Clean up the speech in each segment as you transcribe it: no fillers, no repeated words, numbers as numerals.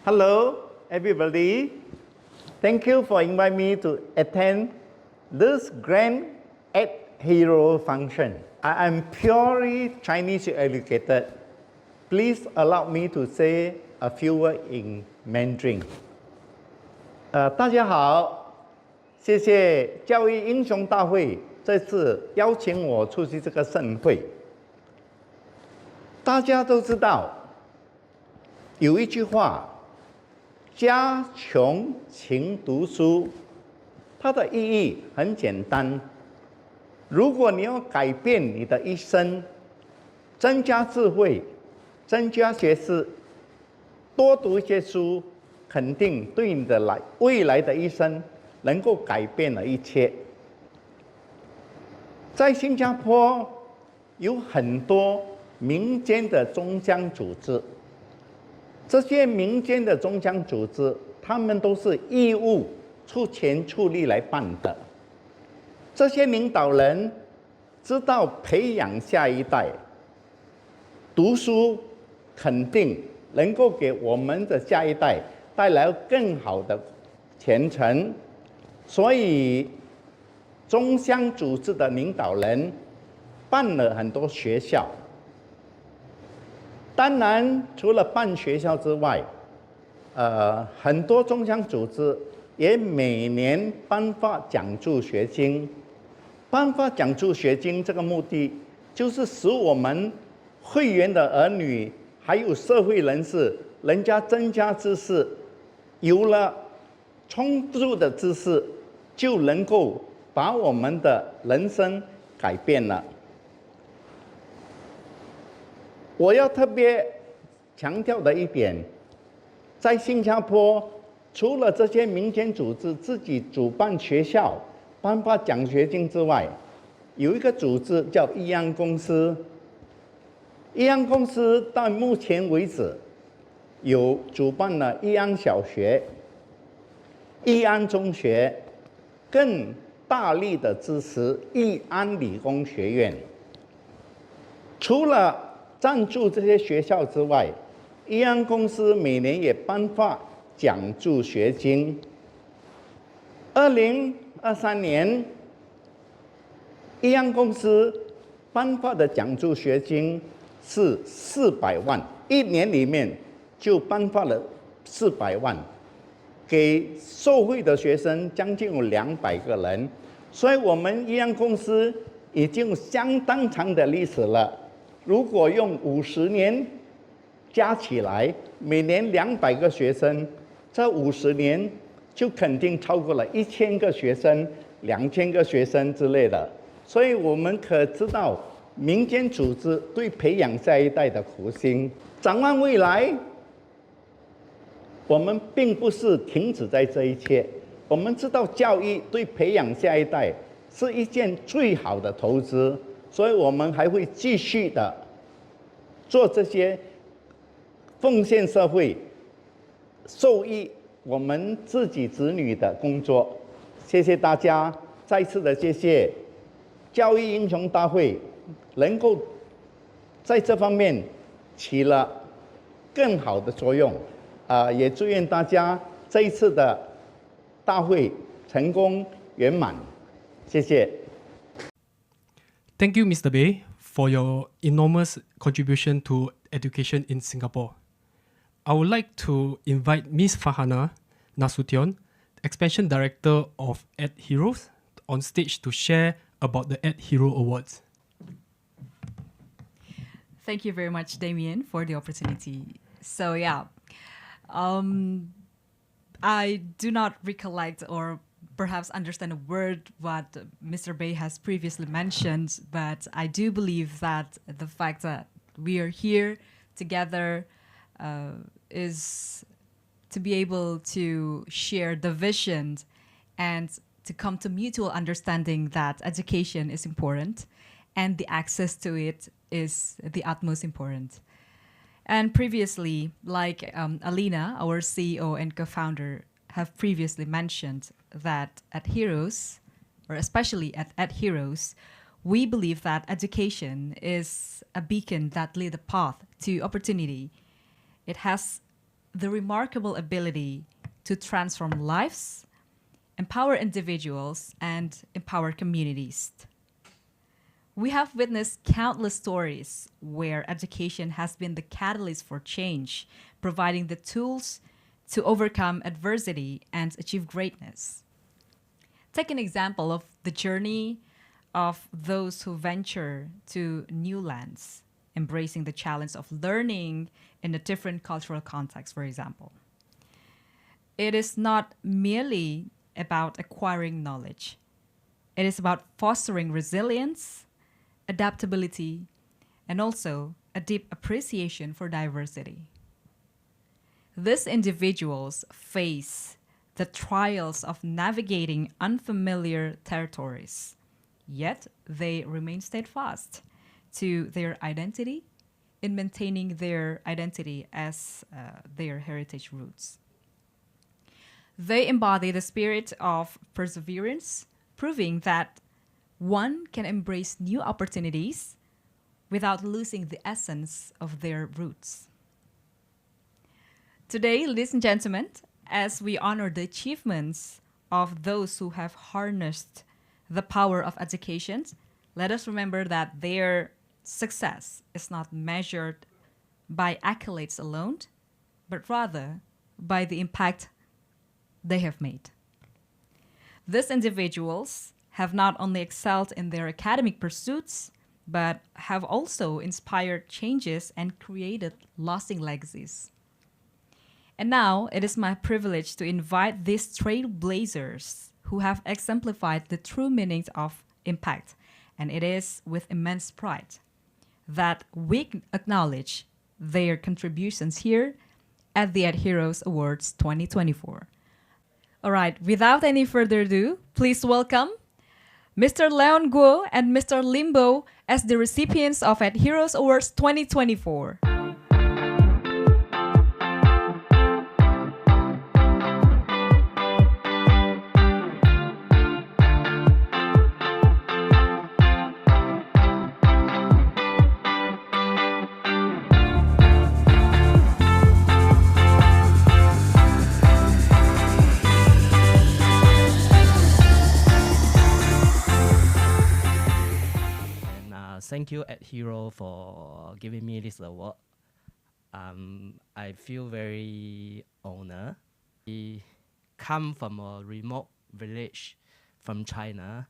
Hello, everybody. Thank you for inviting me to attend this grand Ed Hero function. I am purely Chinese educated. Please allow me to say a few words in Mandarin. 大家好，谢谢教育英雄大会这次邀请我出席这个盛会。大家都知道，有一句话。家穷勤读书，它的意义很简单。如果你要改变你的一生，增加智慧，增加学识，多读一些书，肯定对你的未来的一生能够改变了一切。在新加坡有很多民间的宗教组织。这些民间的宗教组织，他们都是义务出钱出力来办的。这些领导人知道培养下一代，读书肯定能够给我们的下一代带来更好的前程，所以宗教组织的领导人办了很多学校。当然，除了办学校之外，很多宗教组织也每年颁发奖助学金。颁发奖助学金这个目的，就是使我们会员的儿女还有社会人士，人家增加知识，有了充足的知识，就能够把我们的人生改变了。我要特别强调的一点，在新加坡，除了这些民间组织自己主办学校、颁发奖学金之外，有一个组织叫义安公司。义安公司到目前为止，有主办了义安小学、义安中学，更大力的支持义安理工学院。除了赞助这些学校之外，义安公司每年也颁发奖助学金。2023年，义安公司颁发的奖助学金是400万，一年里面就颁发了400万，给受惠的学生将近有200个人，所以我们义安公司已经有相当长的历史了。如果用50年加起来，每年200个学生，这50年就肯定超过了1000个学生、2000个学生之类的。所以我们可知道民间组织对培养下一代的苦心。展望未来，我们并不是停止在这一切。我们知道教育对培养下一代是一件最好的投资。所以我们还会继续的做这些奉献社会、受益我们自己子女的工作。谢谢大家，再次的谢谢教育英雄大会能够在这方面起了更好的作用。也祝愿大家这一次的大会成功圆满。谢谢。Thank you, Mr. Bay, for your enormous contribution to education in Singapore. I would like to invite Ms. Farhana Nasution, Expansion Director of Ed Heroes, on stage to share about the Ed Hero Awards. Thank you very much, Damien, for the opportunity. So I do not recollect or perhaps understand a word what Mr. Bay has previously mentioned, but I do believe that the fact that we are here together is to be able to share the vision and to come to mutual understanding that education is important and the access to it is the utmost important. And previously, like Alina, our CEO and co-founder, have previously mentioned that at Heroes, or especially at Heroes, we believe that education is a beacon that leads the path to opportunity. It has the remarkable ability to transform lives, empower individuals, and empower communities. We have witnessed countless stories where education has been the catalyst for change, providing the tools to overcome adversity and achieve greatness. Take an example of the journey of those who venture to new lands, embracing the challenge of learning in a different cultural context, for example. It is not merely about acquiring knowledge. It is about fostering resilience, adaptability, and also a deep appreciation for diversity. These individuals face the trials of navigating unfamiliar territories, yet they remain steadfast to their identity in maintaining their identity as their heritage roots. They embody the spirit of perseverance, proving that one can embrace new opportunities without losing the essence of their roots. Today, ladies and gentlemen, as we honor the achievements of those who have harnessed the power of education, let us remember that their success is not measured by accolades alone, but rather by the impact they have made. These individuals have not only excelled in their academic pursuits, but have also inspired changes and created lasting legacies. And now it is my privilege to invite these trailblazers who have exemplified the true meaning of impact. And it is with immense pride that we acknowledge their contributions here at the EdHeroes Awards 2024. All right, without any further ado, please welcome Mr. Leon Guo and Mr. Limbo as the recipients of EdHeroes Awards 2024. Thank you, EdHero, for giving me this award. I feel very honored. We come from a remote village from China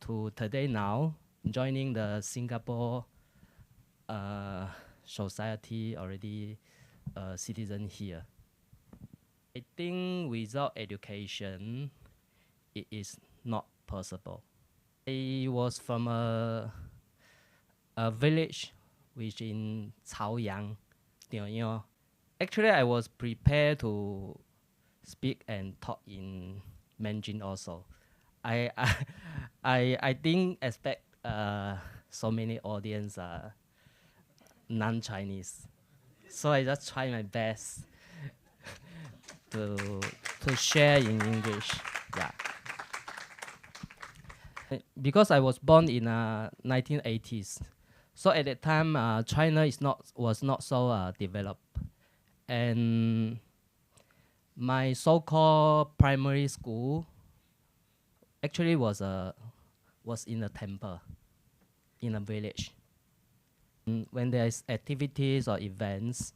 to today now joining the Singapore society, already a citizen here. I think without education, it is not possible. I was from a village which in Chaoyang. Actually, I was prepared to speak and talk in Mandarin also. I didn't expect so many audience non-Chinese, so I just try my best to share in English. Yeah. Because I was born in 1980s. So at that time, China was not so developed, and my so-called primary school actually was in a temple, in a village. When there is activities or events,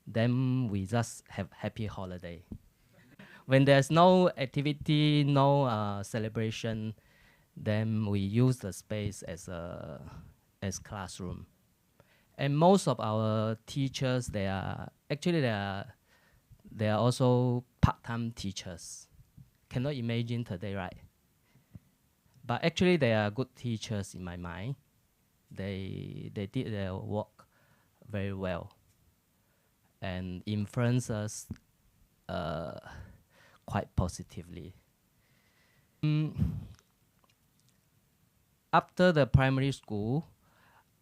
then we just have happy holiday. When there's no activity, no celebration, then we use the space as classroom. And most of our teachers, they are also part-time teachers. Cannot imagine today, right? But actually they are good teachers in my mind. They did their work very well and influence us quite positively. After the primary school,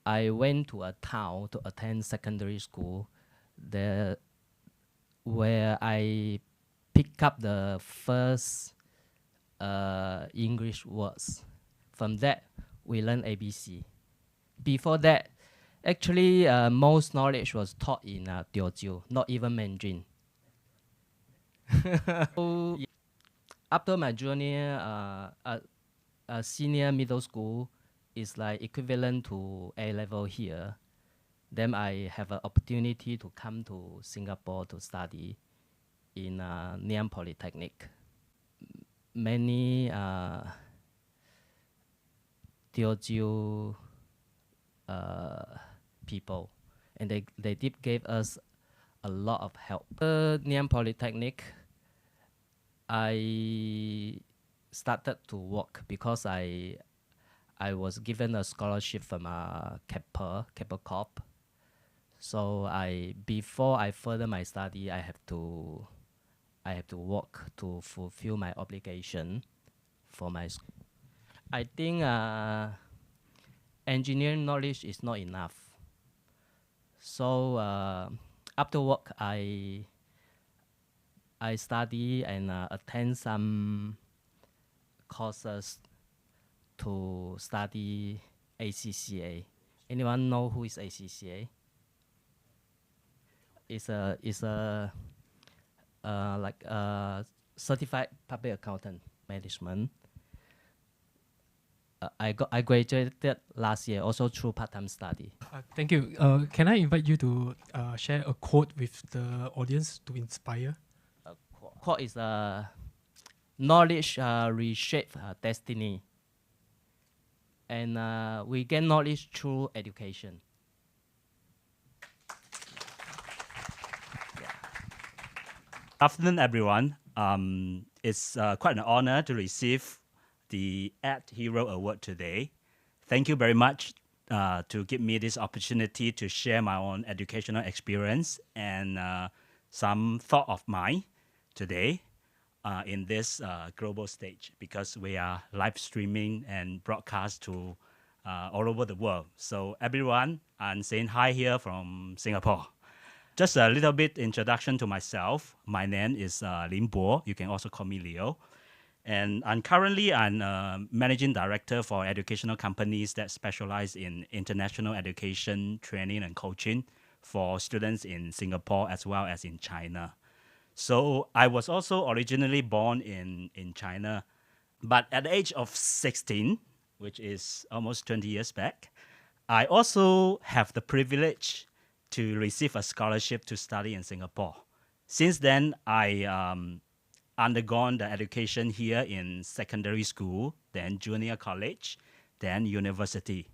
I went to a town to attend secondary school, there where I picked up the first English words. From that, we learned ABC. Before that, Actually, most knowledge was taught in Teochew, not even Mandarin. So, after my junior, senior middle school is like equivalent to A level here. Then I have an opportunity to come to Singapore to study in Niam Polytechnic. Many Teochew people, and they did give us a lot of help. Niam Polytechnic, I started to work because I was given a scholarship from Keppel Corp. So before I further my study, I have to work to fulfill my obligation for my school. I think engineering knowledge is not enough. So after work, I study and attend some courses to study ACCA. Anyone know who is ACCA? It's a like a certified public accountant management. I graduated last year also through part-time study. Thank you. Can I invite you to share a quote with the audience to inspire? Quote is knowledge reshape destiny, and we gain knowledge through education. Afternoon, everyone. It's quite an honor to receive the Ed Hero Award today. Thank you very much to give me this opportunity to share my own educational experience and some thought of mine today in this global stage, because we are live streaming and broadcast to all over the world. So everyone, I'm saying hi here from Singapore. Just a little bit introduction to myself. My name is Lin Bo. You can also call me Leo. And I'm managing director for educational companies that specialize in international education, training, and coaching for students in Singapore as well as in China. So I was also originally born in China, but at the age of 16, which is almost 20 years back, I also have the privilege to receive a scholarship to study in Singapore. Since then, I undergone the education here in secondary school, then junior college, then university.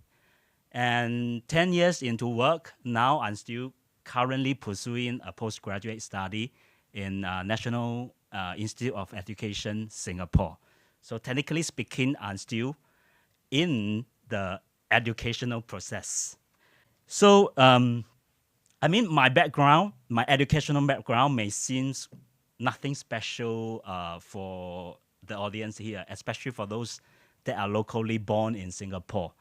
And 10 years into work, now I'm still currently pursuing a postgraduate study in National Institute of Education, Singapore. So technically speaking, I'm still in the educational process. So, my background, my educational background may seem nothing special for the audience here, especially for those that are locally born in Singapore.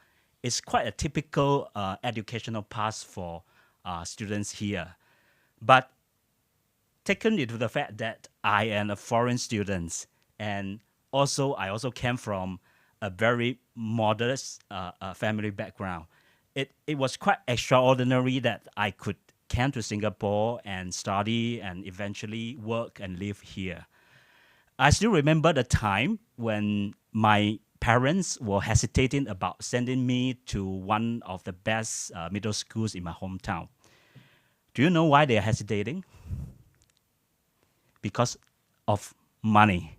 It's quite a typical educational path for students here. But taken into the fact that I am a foreign student, and I also came from a very modest family background, it was quite extraordinary that I could come to Singapore and study and eventually work and live here. I still remember the time when my parents were hesitating about sending me to one of the best middle schools in my hometown. Do you know why they are hesitating? Because of money.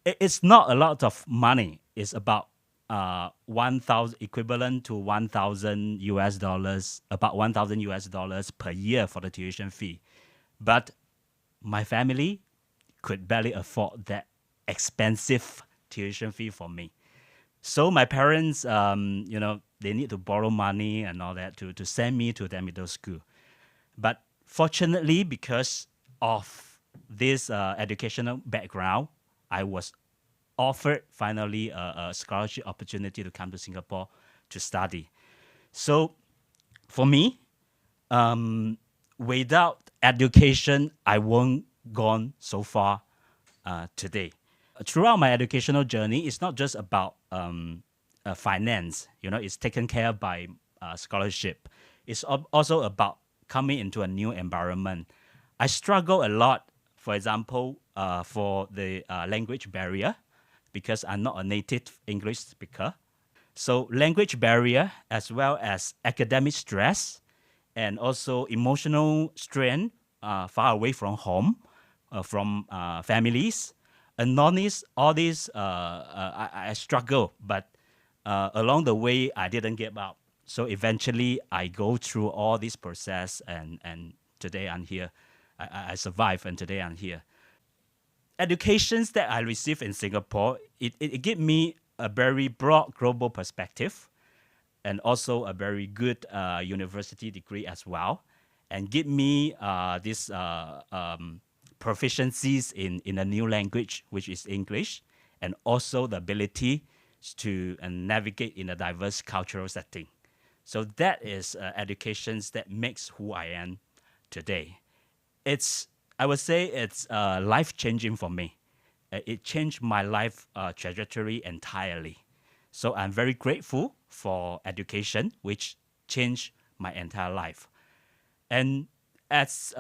It's not a lot of money. It's about 1,000 equivalent to $1,000, about $1,000 per year for the tuition fee. But my family could barely afford that expensive tuition fee for me. So my parents, they need to borrow money and all that to send me to their middle school. But fortunately, because of this educational background, I was offered finally a scholarship opportunity to come to Singapore to study. So for me, without education, I won't gone so far today. Throughout my educational journey, it's not just about finance. It's taken care of by scholarship. It's also about coming into a new environment. I struggle a lot, for example, for the language barrier, because I'm not a native English speaker. So language barrier, as well as academic stress, and also emotional strain far away from home, from families. And all these I struggle, but along the way, I didn't give up. So eventually, I go through all this process, and today I'm here. I survived, and today I'm here. Educations that I received in Singapore, it gave me a very broad global perspective, and also a very good university degree as well, and give me this proficiencies in a new language, which is English, and also the ability to navigate in a diverse cultural setting. So that is educations that makes who I am today. I would say it's life-changing for me. It changed my life trajectory entirely. So I'm very grateful for education, which changed my entire life. And as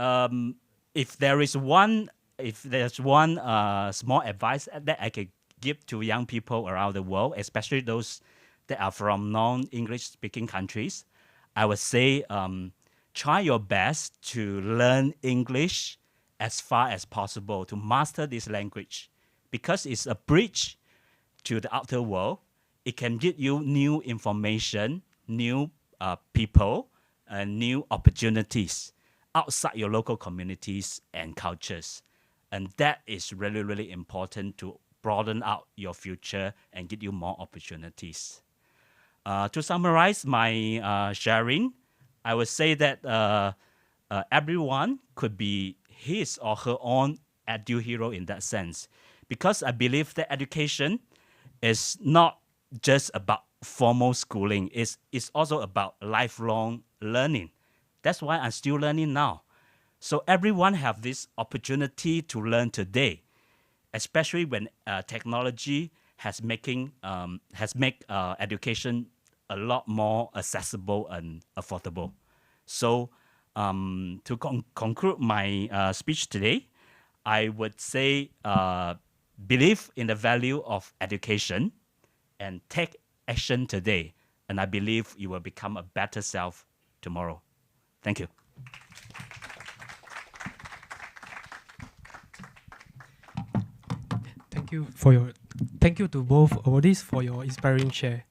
if there's one small advice that I could give to young people around the world, especially those that are from non-English speaking countries, I would say try your best to learn English as far as possible, to master this language, because it's a bridge to the outer world. It can give you new information, new people, and new opportunities outside your local communities and cultures. And that is really, really important to broaden out your future and give you more opportunities. To summarize my sharing, I would say that everyone could be his or her own edu hero in that sense, because I believe that education is not just about formal schooling. It's also about lifelong learning. That's why I'm still learning now. So everyone have this opportunity to learn today, especially when technology has made education a lot more accessible and affordable. So to conclude my speech today, I would say believe in the value of education and take action today. And I believe you will become a better self tomorrow. Thank you. Thank you to both Odis for your inspiring share.